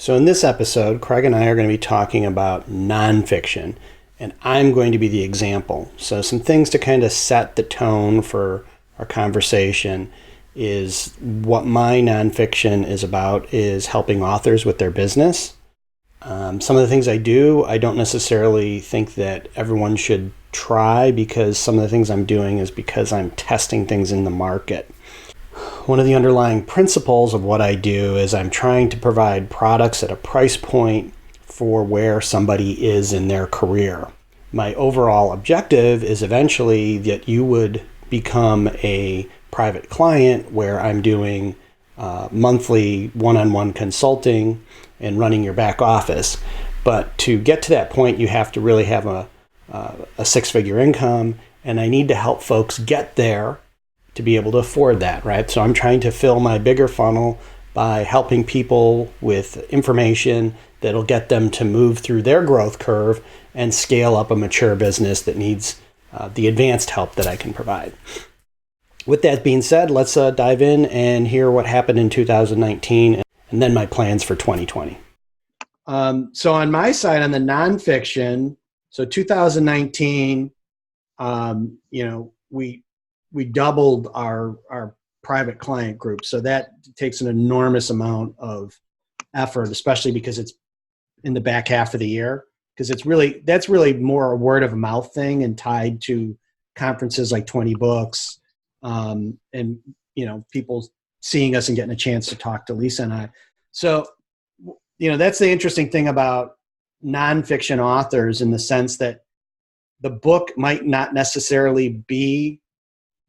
So in this episode, Craig and I are going to be talking about nonfiction, and I'm going to be the example. So some things to kind of set the tone for our conversation is what my nonfiction is about is helping authors with their business. Some of the things I do, I don't necessarily think that everyone should try because some of the things I'm doing is because I'm testing things in the market. One of the underlying principles of what I do is I'm trying to provide products at a price point for where somebody is in their career. My overall objective is eventually that you would become a private client where I'm doing monthly one-on-one consulting and running your back office. But to get to that point, you have to really have a six-figure income, and I need to help folks get there to be able to afford that, right? So I'm trying to fill my bigger funnel by helping people with information that'll get them to move through their growth curve and scale up a mature business that needs the advanced help that I can provide. With that being said, let's dive in and hear what happened in 2019 and then my plans for 2020. So on my side, on the nonfiction, so 2019, we doubled our private client group. So that takes an enormous amount of effort, especially because it's in the back half of the year, because that's really more a word of mouth thing and tied to conferences like 20 Books, and people seeing us and getting a chance to talk to Lisa and I. So, that's the interesting thing about nonfiction authors in the sense that the book might not necessarily be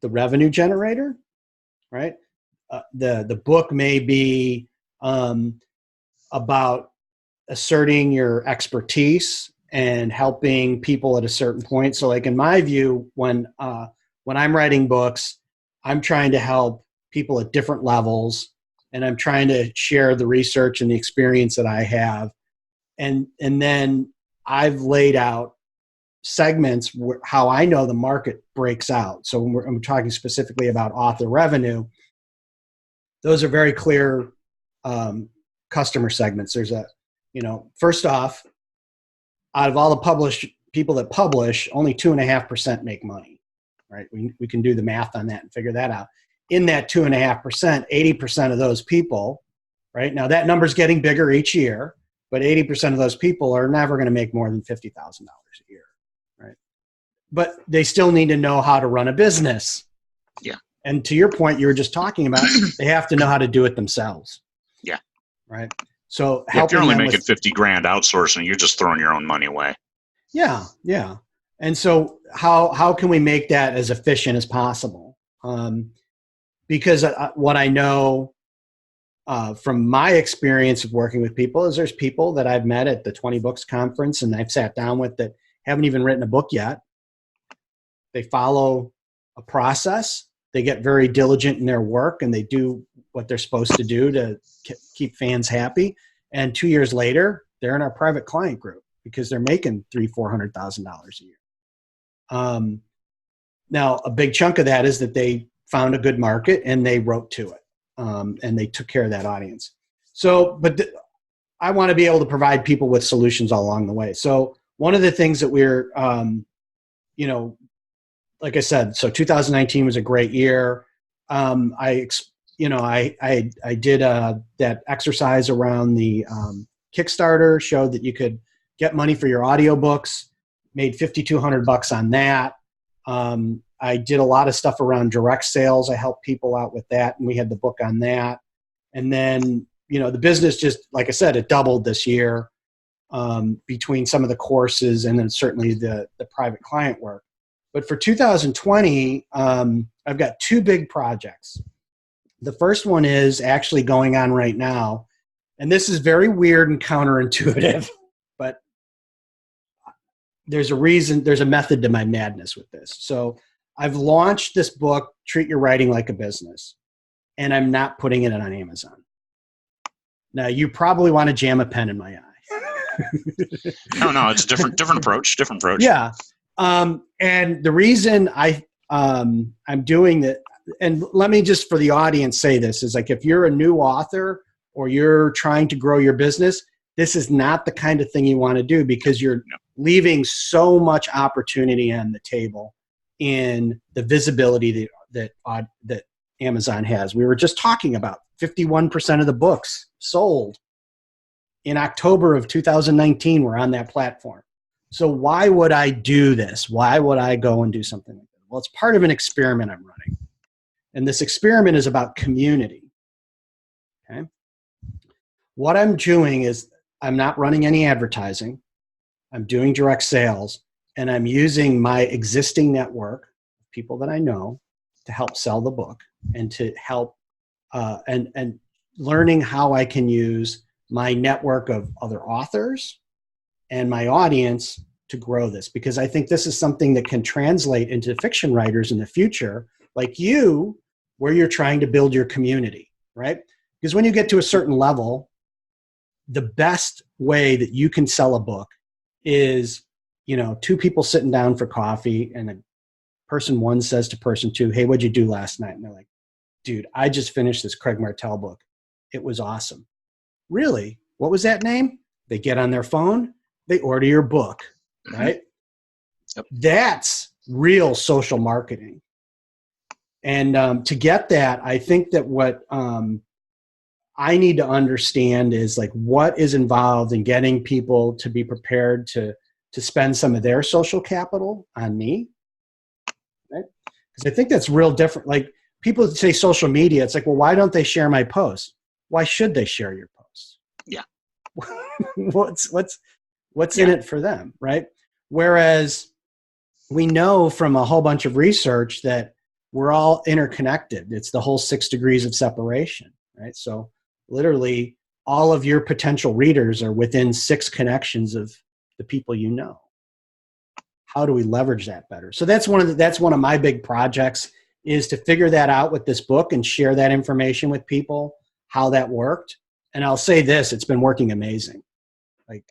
the revenue generator, right? The book may be about asserting your expertise and helping people at a certain point. So, like in my view, when I'm writing books, I'm trying to help people at different levels, and I'm trying to share the research and the experience that I have, and then I've laid out segments how I know the market breaks out. So when I'm talking specifically about author revenue, those are very clear customer segments. There's first off, out of all the people that publish, only 2.5% make money, right? We can do the math on that and figure that out. In that 2.5%, 80% of those people, right? Now that number's getting bigger each year, but 80% of those people are never going to make more than $50,000 a year. But they still need to know how to run a business. Yeah. And to your point, you were just talking about, they have to know how to do it themselves. Yeah. Right. So if you're only making 50 grand outsourcing, you're just throwing your own money away. Yeah. Yeah. And so how can we make that as efficient as possible? Because what I know from my experience of working with people is there's people that I've met at the 20 Books conference and I've sat down with that haven't even written a book yet. They follow a process. They get very diligent in their work and they do what they're supposed to do to keep fans happy. And 2 years later, they're in our private client group because they're making $300,000-$400,000 a year. Now, a big chunk of that is that they found a good market and they wrote to it, and they took care of that audience. So, I want to be able to provide people with solutions all along the way. So one of the things that we're, like I said, so 2019 was a great year. I did that exercise around the Kickstarter, showed that you could get money for your audiobooks, made $5,200 on that. I did a lot of stuff around direct sales. I helped people out with that, and we had the book on that. And then, the business just, like I said, it doubled this year between some of the courses and then certainly the private client work. But for 2020, I've got two big projects. The first one is actually going on right now. And this is very weird and counterintuitive, but there's a method to my madness with this. So I've launched this book, Treat Your Writing Like a Business, and I'm not putting it on Amazon. Now, you probably want to jam a pen in my eye. No, it's a different approach. Yeah. And the reason I'm doing that, and let me just for the audience say this, is like if you're a new author or you're trying to grow your business, this is not the kind of thing you want to do, because you're leaving so much opportunity on the table in the visibility that Amazon has. We were just talking about 51% of the books sold in October of 2019 were on that platform. So why would I do this? Why would I go and do something like that? Well, it's part of an experiment I'm running. And this experiment is about community. Okay. What I'm doing is I'm not running any advertising. I'm doing direct sales, and I'm using my existing network of people that I know to help sell the book and to help and learning how I can use my network of other authors and my audience to grow this, because I think this is something that can translate into fiction writers in the future, like you, where you're trying to build your community, right? Because when you get to a certain level, the best way that you can sell a book is, two people sitting down for coffee, and a person one says to person two, "Hey, what'd you do last night?" And they're like, "Dude, I just finished this Craig Martell book. It was awesome." "Really? What was that name?" They get on their phone, they order your book, right? Yep. That's real social marketing. And to get that, I think that what I need to understand is like what is involved in getting people to be prepared to spend some of their social capital on me, right? Because I think that's real different. Like people say social media, it's like, well, why don't they share my posts? Why should they share your posts? Yeah. What's in it for them, right? Whereas we know from a whole bunch of research that we're all interconnected. It's the whole 6 degrees of separation, right? So literally all of your potential readers are within 6 connections of the people you know. How do we leverage that better? So that's one of my big projects, is to figure that out with this book and share that information with people, how that worked. And I'll say this, it's been working amazing. Like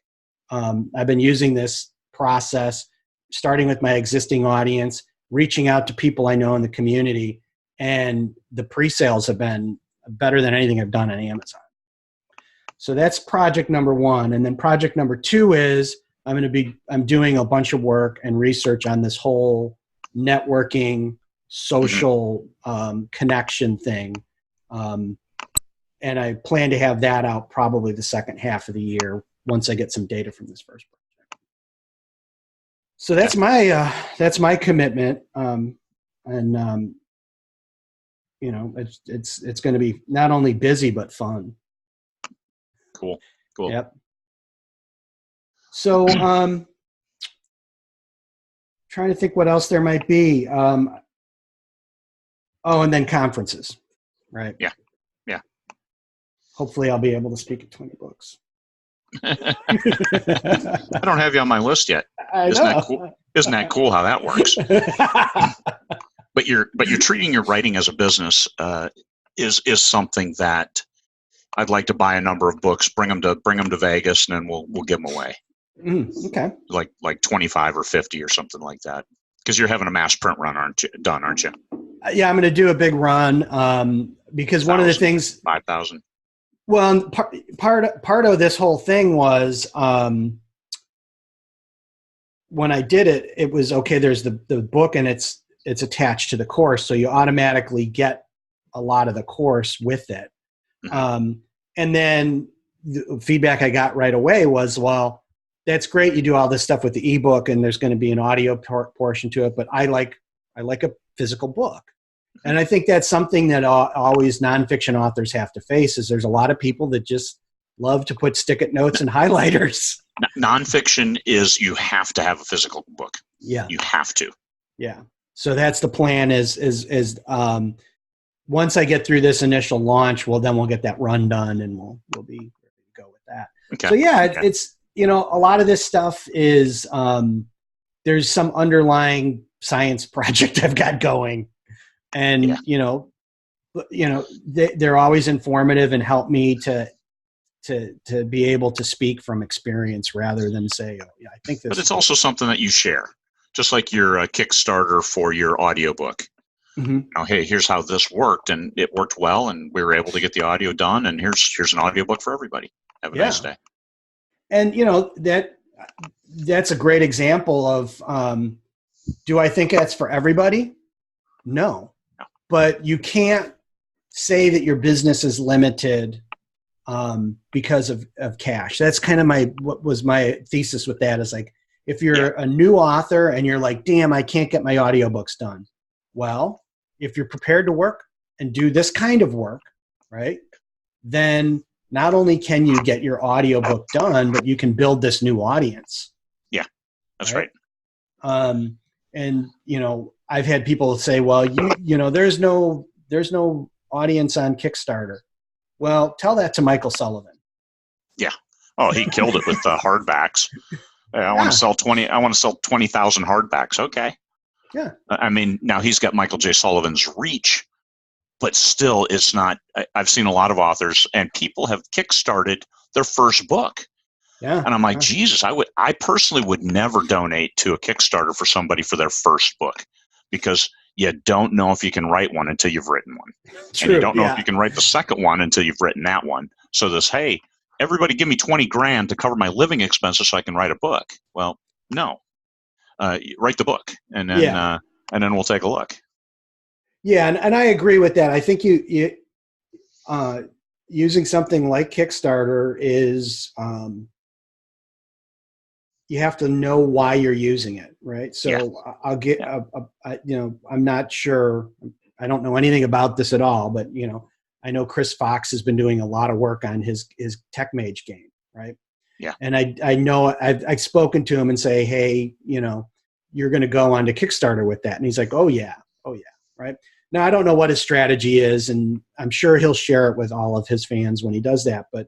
I've been using this process, starting with my existing audience, reaching out to people I know in the community, and the pre-sales have been better than anything I've done on Amazon. So that's project number 1. And then project number 2 is I'm doing a bunch of work and research on this whole networking, social connection thing. And I plan to have that out probably the second half of the year once I get some data from this first project. So that's my commitment. It's going to be not only busy but fun. Cool. Yep. So, trying to think what else there might be. And then conferences, right? Yeah. Hopefully I'll be able to speak at 20 books. I don't have you on my list yet. Isn't that cool? Isn't that cool how that works? But you're treating your writing as a business is something that I'd like to buy a number of books, bring them to Vegas, and then we'll give them away. Okay. Like 25 or 50 or something like that. Because you're having a mass print run, aren't you? Yeah, I'm going to do a big run because 1,000, one of the things 5,000. Well, part of this whole thing was when I did it, it was okay. There's the book and it's attached to the course, so you automatically get a lot of the course with it. And then the feedback I got right away was, well, that's great. You do all this stuff with the ebook, and there's going to be an audio portion to it, but I like a physical book. And I think that's something that always nonfiction authors have to face, is there's a lot of people that just love to put stick-it notes and highlighters. Nonfiction is you have to have a physical book. Yeah. You have to. Yeah. So that's the plan is once I get through this initial launch, then we'll get that run done and we'll be ready to go with that. Okay. So yeah, it's a lot of this stuff is there's some underlying science project I've got going. And, they're always informative and help me to be able to speak from experience rather than say, oh, yeah, I think this. But it's also something that you share, just like your Kickstarter for your audiobook. Mm-hmm. Hey, here's how this worked, and it worked well, and we were able to get the audio done, and here's an audiobook for everybody. Have a nice day. And that's a great example of, do I think that's for everybody? No. But you can't say that your business is limited because of cash. That's kind of what was my thesis with that, is like, if you're a new author and you're like, damn, I can't get my audiobooks done. Well, if you're prepared to work and do this kind of work, right, then not only can you get your audiobook done, but you can build this new audience. Yeah, that's right. And, I've had people say, well, there's no audience on Kickstarter. Well, tell that to Michael Sullivan. Yeah. Oh, he killed it with the hardbacks. I want to sell 20,000 hardbacks. Okay. Yeah. I mean, now he's got Michael J. Sullivan's reach, but still it's not. I've seen a lot of authors and people have kickstarted their first book. Yeah. And I'm like, Jesus, I personally would never donate to a Kickstarter for somebody for their first book, because you don't know if you can write one until you've written one. True, and you don't know if you can write the second one until you've written that one. So hey, everybody give me 20 grand to cover my living expenses so I can write a book. Well, no. Write the book, and then we'll take a look. Yeah, and I agree with that. I think you using something like Kickstarter is, you have to know why you're using it, right? So I'll get, I'm not sure. I don't know anything about this at all, but I know Chris Fox has been doing a lot of work on his Tech Mage game, right? Yeah. And I know I've spoken to him and say, hey, you're going to go on to Kickstarter with that, and he's like, oh yeah, right. Now I don't know what his strategy is, and I'm sure he'll share it with all of his fans when he does that. But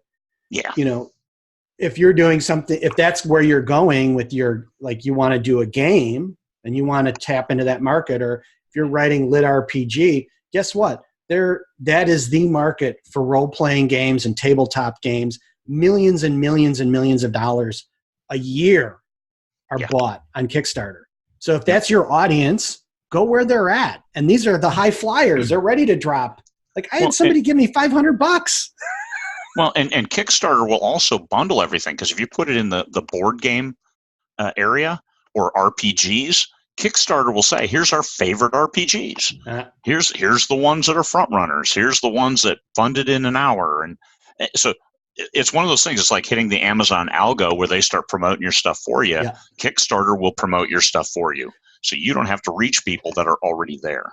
if you're doing something, if that's where you're going with you want to do a game and you want to tap into that market, or if you're writing lit RPG, guess what? That is the market for role-playing games and tabletop games. Millions and millions and millions of dollars a year are bought on Kickstarter. So if that's your audience, go where they're at. And these are the high flyers. They're ready to drop. Like, I had somebody give me $500. Well, and Kickstarter will also bundle everything, because if you put it in the board game area or RPGs, Kickstarter will say, here's our favorite RPGs. Here's the ones that are front runners. Here's the ones that funded in an hour. And so it's one of those things. It's like hitting the Amazon algo where they start promoting your stuff for you. Yeah. Kickstarter will promote your stuff for you, so you don't have to reach people that are already there.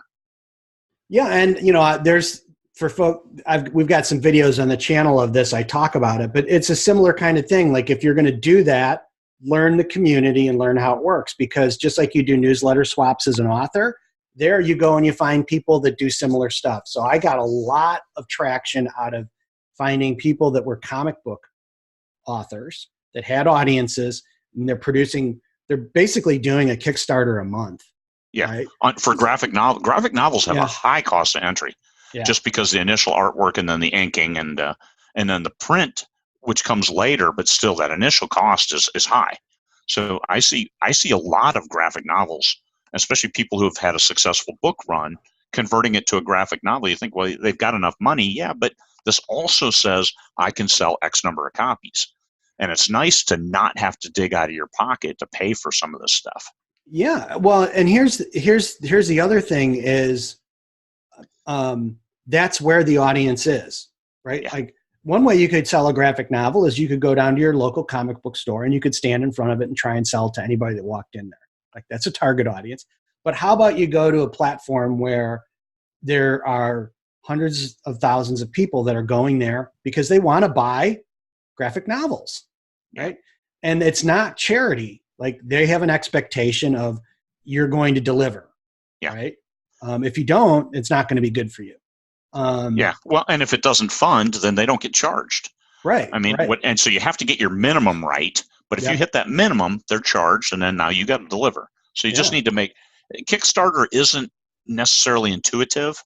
Yeah, and there's for folk. We've got some videos on the channel of this. I talk about it, but it's a similar kind of thing. Like, if you're going to do that, learn the community and learn how it works, because just like you do newsletter swaps as an author, there you go and you find people that do similar stuff. So I got a lot of traction out of finding people that were comic book authors that had audiences, and they're basically doing a Kickstarter a month. Yeah. Right? For graphic novels have a high cost of entry, just because the initial artwork and then the inking and then the print, which comes later, but still that initial cost is high. So I see a lot of graphic novels, especially people who have had a successful book run, converting it to a graphic novel. You think, well, they've got enough money. Yeah, but this also says I can sell X number of copies. And it's nice to not have to dig out of your pocket to pay for some of this stuff. Yeah. Well, and here's the other thing is, that's where the audience is, right? Yeah. Like, one way you could sell a graphic novel is you could go down to your local comic book store and you could stand in front of it and try and sell it to anybody that walked in there. Like, that's a target audience. But how about you go to a platform where there are hundreds of thousands of people that are going there because they want to buy graphic novels, right? And it's not charity. Like, they have an expectation of you're going to deliver, right? If you don't, it's not going to be good for you. Well, and if it doesn't fund, then they don't get charged. Right. I mean, and so you have to get your minimum right. But if you hit that minimum, they're charged, and then now you got to deliver. So you just need to make Kickstarter isn't necessarily intuitive.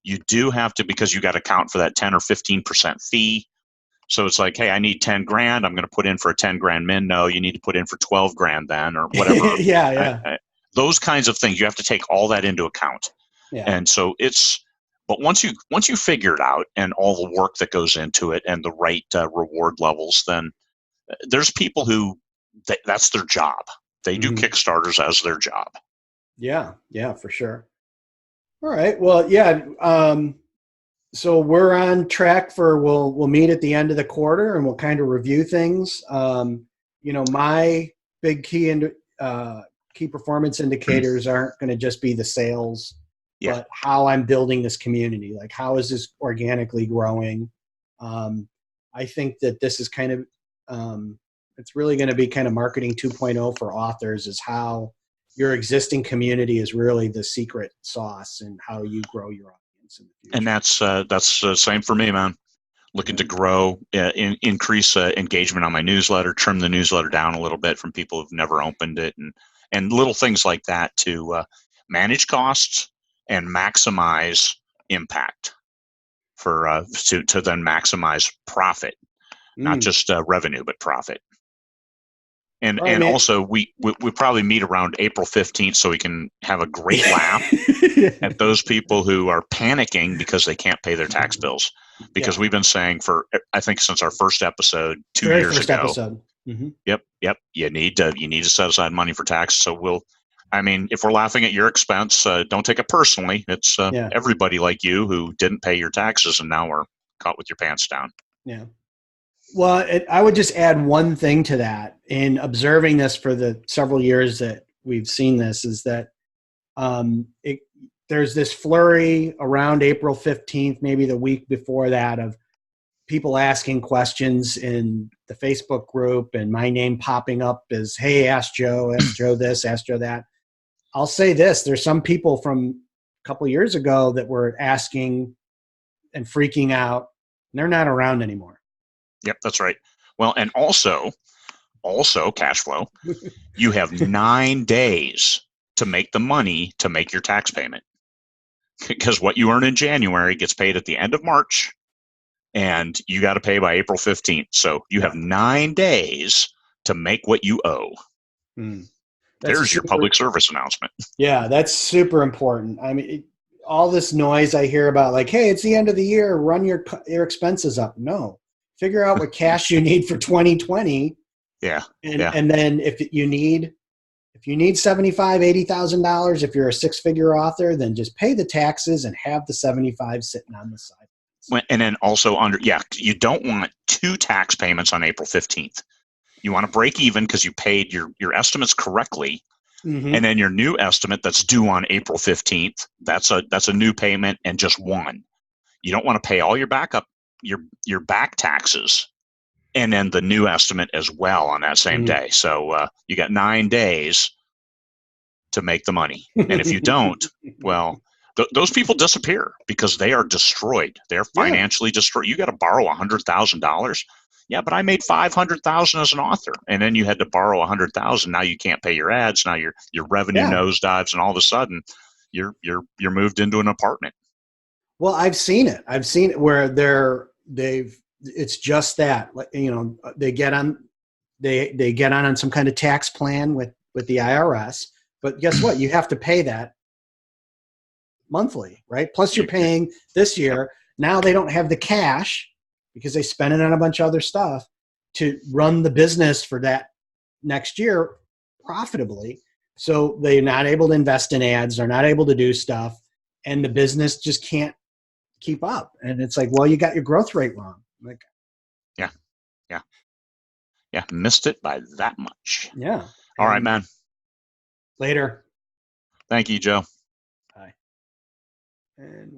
You do have to, because you got to account for that 10 or 15% fee. So it's like, hey, I need 10 grand. I'm going to put in for a 10 grand min. No, you need to put in for 12 grand then, or whatever. Yeah. Those kinds of things, you have to take all that into account. Yeah. And so but once you figure it out and all the work that goes into it and the right reward levels, then there's people who that's their job. They do Kickstarters as their job. Yeah, for sure. All right. Well, yeah. So we're on track for we'll meet at the end of the quarter and we'll kind of review things. My big key performance indicators aren't going to just be the sales, but how I'm building this community. Like, how is this organically growing? I think that this is kind of it's really going to be kind of marketing 2.0 for authors, is how your existing community is really the secret sauce and how you grow your audience in the future. And that's the same for me, man. Looking to grow, increase engagement on my newsletter, trim the newsletter down a little bit from people who've never opened it, and little things like that to manage costs and maximize impact to then maximize profit, not just revenue, but profit. And right, and also we probably meet around April 15th so we can have a great laugh at those people who are panicking because they can't pay their tax bills. Because we've been saying for, I think, since our first episode 2 years ago. Episode. Mm-hmm. Yep. You need to set aside money for tax. So if we're laughing at your expense, don't take it personally. It's everybody like you who didn't pay your taxes and now are caught with your pants down. Yeah. Well, I would just add one thing to that. In observing this for the several years that we've seen this, is that there's this flurry around April 15th, maybe the week before that, of people asking questions in the Facebook group and my name popping up as, hey, ask Joe this, ask Joe that. I'll say this, there's some people from a couple of years ago that were asking and freaking out, and they're not around anymore. Yep, that's right. Well, and also cash flow. You have 9 days to make the money to make your tax payment, because what you earn in January gets paid at the end of March, and you got to pay by April 15th. So you have 9 days to make what you owe. There's your public service announcement. Yeah, that's super important. I mean, all this noise I hear about, like, hey, it's the end of the year, run your expenses up. No. Figure out what cash you need for 2020. And then if you need $75,000, $80,000, if you're a six-figure author, then just pay the taxes and have the 75 sitting on the side. And then also you don't want 2 tax payments on April 15th. You want to break even because you paid your estimates correctly. And then your new estimate that's due on April 15th, that's a new payment and just one. You don't want to pay all your your back taxes and then the new estimate as well on that same day. So you got 9 days to make the money. And if you don't, well, those people disappear because they are destroyed. They're financially destroyed. You got to borrow $100,000. Yeah, but I made $500,000 as an author, and then you had to borrow $100,000. Now you can't pay your ads. Now your revenue nosedives, and all of a sudden, you're moved into an apartment. Well, I've seen it. Where it's just that, they get on some kind of tax plan with the IRS, but guess what? You have to pay that monthly, right? Plus you're paying this year. Now they don't have the cash because they spend it on a bunch of other stuff to run the business for that next year profitably. So they're not able to invest in ads. They're not able to do stuff, and the business just can't keep up. And it's like, well, you got your growth rate wrong. Like, yeah, missed it by that much. Yeah. All right, man. Later. Thank you, Joe. Bye. And